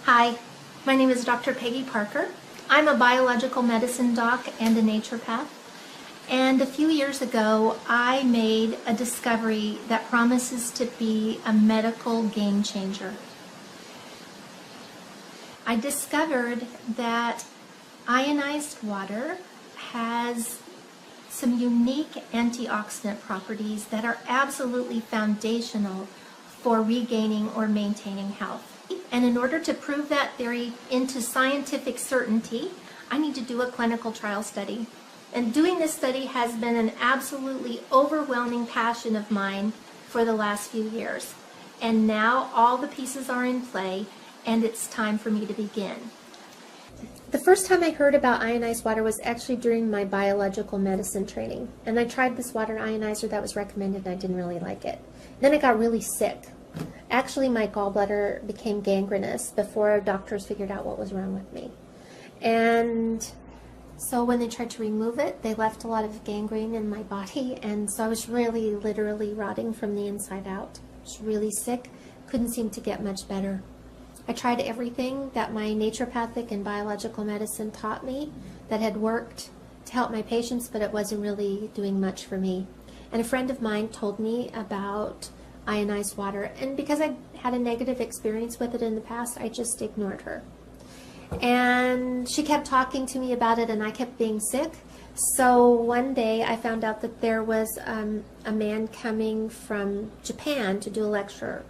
Hi, my name is Dr. Peggy Parker. I'm a biological medicine doc and a naturopath. And a few years ago, I made a discovery that promises to be a medical game changer. I discovered that ionized water has some unique antioxidant properties that are absolutely foundational for regaining or maintaining health. And in order to prove that theory into scientific certainty, I need to do a clinical trial study. And doing this study has been an absolutely overwhelming passion of mine for the last few years. And now all the pieces are in play, and it's time for me to begin. The first time I heard about ionized water was actually during my biological medicine training. And I tried this water ionizer that was recommended, and I didn't really like it. Then I got really sick. Actually, my gallbladder became gangrenous before doctors figured out what was wrong with me. And so when they tried to remove it, they left a lot of gangrene in my body, and so I was really literally rotting from the inside out. I was really sick, couldn't seem to get much better. I tried everything that my naturopathic and biological medicine taught me that had worked to help my patients, but it wasn't really doing much for me. And a friend of mine told me about ionized water, and because I had a negative experience with it in the past, I just ignored her. And she kept talking to me about it, and I kept being sick. So one day I found out that there was a man coming from Japan to do a lecture.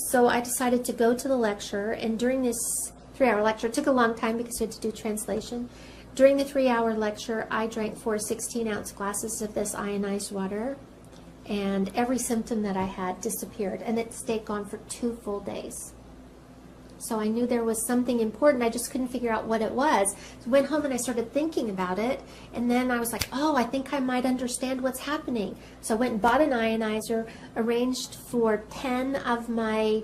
So I decided to go to the lecture, and during this 3-hour lecture, it took a long time because we had to do translation. During the 3-hour lecture, I drank 4 16-ounce glasses of this ionized water, and every symptom that I had disappeared, and it stayed gone for 2 full days. So I knew there was something important. I just couldn't figure out what it was. So I went home and I started thinking about it, and then I was like, oh, I think I might understand what's happening. So I went and bought an ionizer, arranged for 10 of my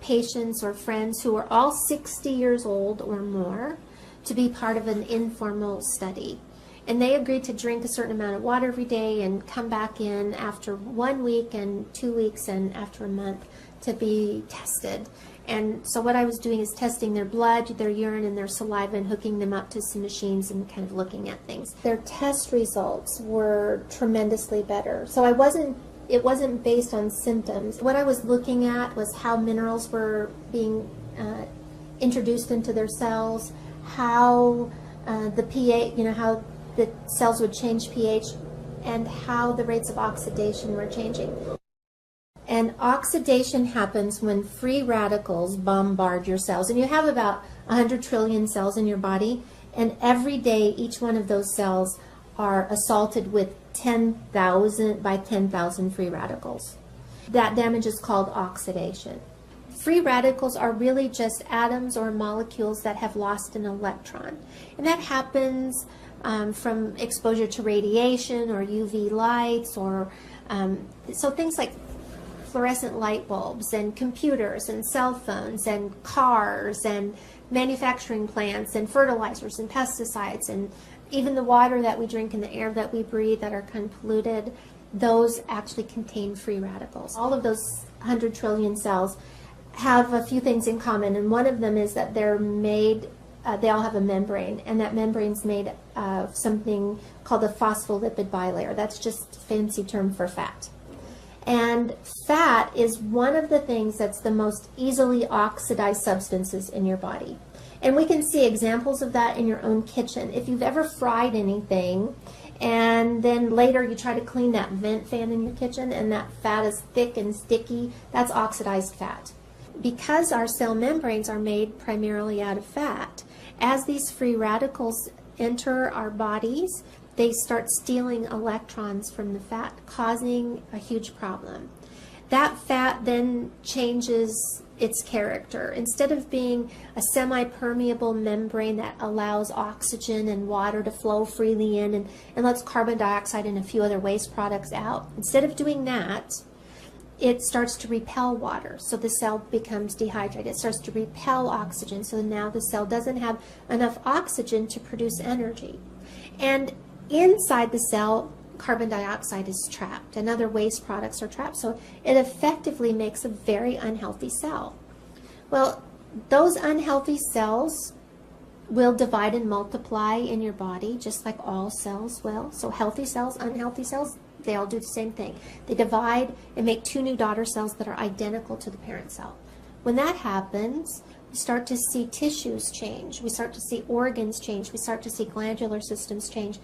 patients or friends who are all 60 years old or more to be part of an informal study. And they agreed to drink a certain amount of water every day and come back in after 1 week and 2 weeks and after a month to be tested. And so what I was doing is testing their blood, their urine, and their saliva, and hooking them up to some machines and kind of looking at things. Their test results were tremendously better. So it wasn't based on symptoms. What I was looking at was how minerals were being introduced into their cells, how the pH, how the cells would change pH, and how the rates of oxidation were changing. And oxidation happens when free radicals bombard your cells. And you have about 100 trillion cells in your body, and every day each one of those cells are assaulted with 10,000 by 10,000 free radicals. That damage is called oxidation. Free radicals are really just atoms or molecules that have lost an electron. And that happens from exposure to radiation or UV lights, or so things like fluorescent light bulbs and computers and cell phones and cars and manufacturing plants and fertilizers and pesticides, and even the water that we drink and the air that we breathe that are kind of polluted, those actually contain free radicals. All of those 100 trillion cells have a few things in common, and one of them is that they're made, they all have a membrane, and that membrane's made of something called a phospholipid bilayer. That's just a fancy term for fat. And fat is one of the things that's the most easily oxidized substances in your body. And we can see examples of that in your own kitchen. If you've ever fried anything and then later you try to clean that vent fan in your kitchen and that fat is thick and sticky, that's oxidized fat. Because our cell membranes are made primarily out of fat, as these free radicals enter our bodies, they start stealing electrons from the fat, causing a huge problem. That fat then changes its character. Instead of being a semi-permeable membrane that allows oxygen and water to flow freely in and lets carbon dioxide and a few other waste products out, instead of doing that, it starts to repel water, so the cell becomes dehydrated. It starts to repel oxygen, so now the cell doesn't have enough oxygen to produce energy. And inside the cell, carbon dioxide is trapped and other waste products are trapped, so it effectively makes a very unhealthy cell. Well, those unhealthy cells will divide and multiply in your body just like all cells will. So healthy cells, unhealthy cells, they all do the same thing. They divide and make two new daughter cells that are identical to the parent cell. When that happens, we start to see tissues change. We start to see organs change. We start to see glandular systems change.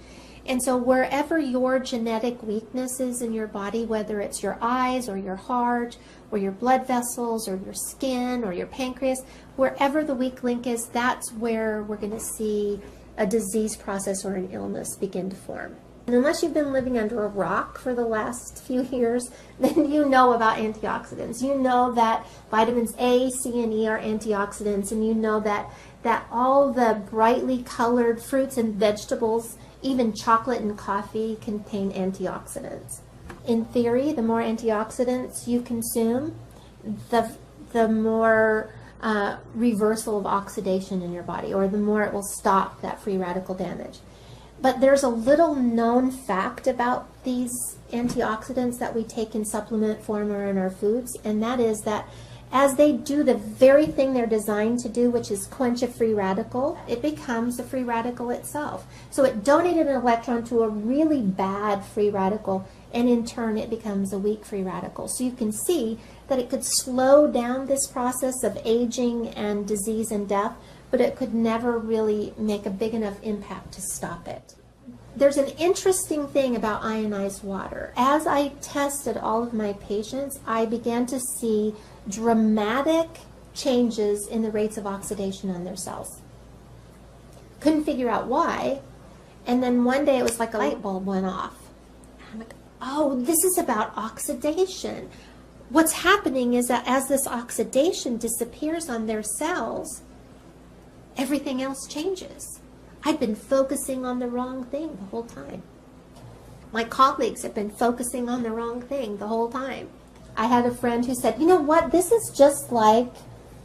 And so wherever your genetic weakness is in your body, whether it's your eyes or your heart or your blood vessels or your skin or your pancreas, wherever the weak link is, that's where we're going to see a disease process or an illness begin to form. And unless you've been living under a rock for the last few years, then you know about antioxidants. You know that vitamins A, C, and E are antioxidants, and you know that all the brightly colored fruits and vegetables, even chocolate and coffee, contain antioxidants. In theory, the more antioxidants you consume, the more reversal of oxidation in your body, or the more it will stop that free radical damage. But there's a little known fact about these antioxidants that we take in supplement form or in our foods, and that is that as they do the very thing they're designed to do, which is quench a free radical, it becomes a free radical itself. So it donated an electron to a really bad free radical, and in turn it becomes a weak free radical. So you can see that it could slow down this process of aging and disease and death, but it could never really make a big enough impact to stop it. There's an interesting thing about ionized water. As I tested all of my patients, I began to see dramatic changes in the rates of oxidation on their cells. Couldn't figure out why, and then one day it was like a light bulb went off. I'm like, oh, this is about oxidation. What's happening is that as this oxidation disappears on their cells, everything else changes. I'd been focusing on the wrong thing the whole time. My colleagues have been focusing on the wrong thing the whole time. I had a friend who said, you know what, this is just like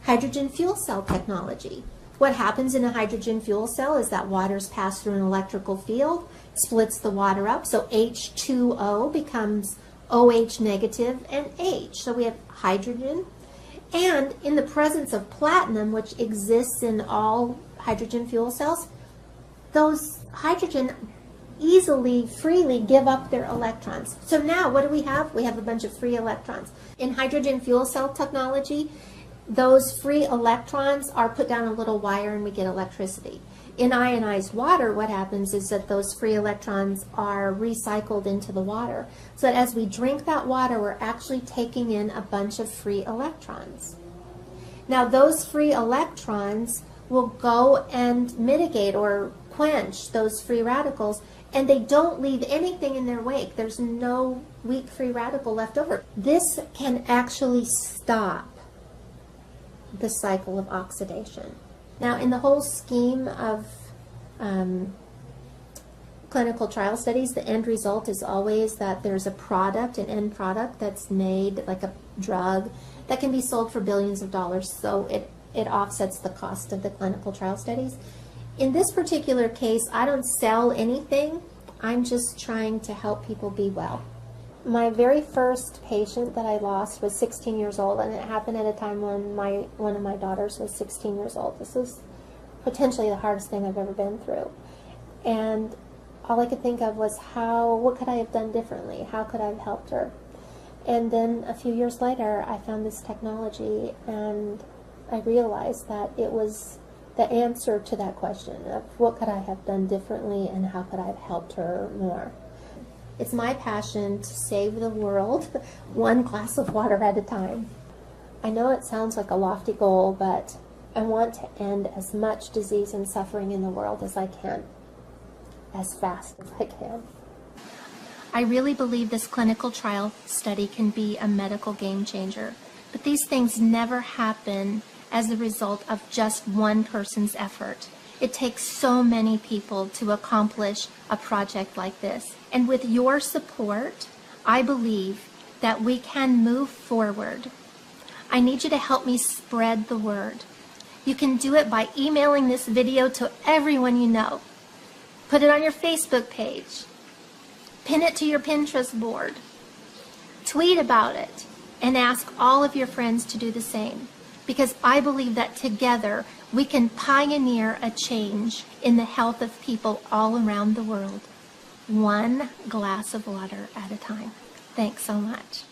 hydrogen fuel cell technology. What happens in a hydrogen fuel cell is that water's passed through an electrical field, splits the water up, so H2O becomes OH negative and H. So we have hydrogen. And in the presence of platinum, which exists in all hydrogen fuel cells, those hydrogen easily, freely give up their electrons. So now what do we have? We have a bunch of free electrons. In hydrogen fuel cell technology, those free electrons are put down a little wire and we get electricity. In ionized water, what happens is that those free electrons are recycled into the water. So that as we drink that water, we're actually taking in a bunch of free electrons. Now those free electrons will go and mitigate or quench those free radicals, and they don't leave anything in their wake. There's no weak free radical left over. This can actually stop the cycle of oxidation. Now, in the whole scheme of clinical trial studies, the end result is always that there's a product, an end product that's made, like a drug, that can be sold for billions of dollars, so it offsets the cost of the clinical trial studies. In this particular case, I don't sell anything. I'm just trying to help people be well. My very first patient that I lost was 16 years old, and it happened at a time when one of my daughters was 16 years old. This was potentially the hardest thing I've ever been through. And all I could think of was what could I have done differently? How could I have helped her? And then a few years later, I found this technology, and I realized that it was the answer to that question of what could I have done differently and how could I have helped her more. It's my passion to save the world one glass of water at a time. I know it sounds like a lofty goal, but I want to end as much disease and suffering in the world as I can, as fast as I can. I really believe this clinical trial study can be a medical game changer, but these things never happen as a result of just one person's effort. It takes so many people to accomplish a project like this. And with your support, I believe that we can move forward. I need you to help me spread the word. You can do it by emailing this video to everyone you know. Put it on your Facebook page. Pin it to your Pinterest board. Tweet about it and ask all of your friends to do the same. because I believe that together we can pioneer a change in the health of people all around the world, one glass of water at a time. Thanks so much.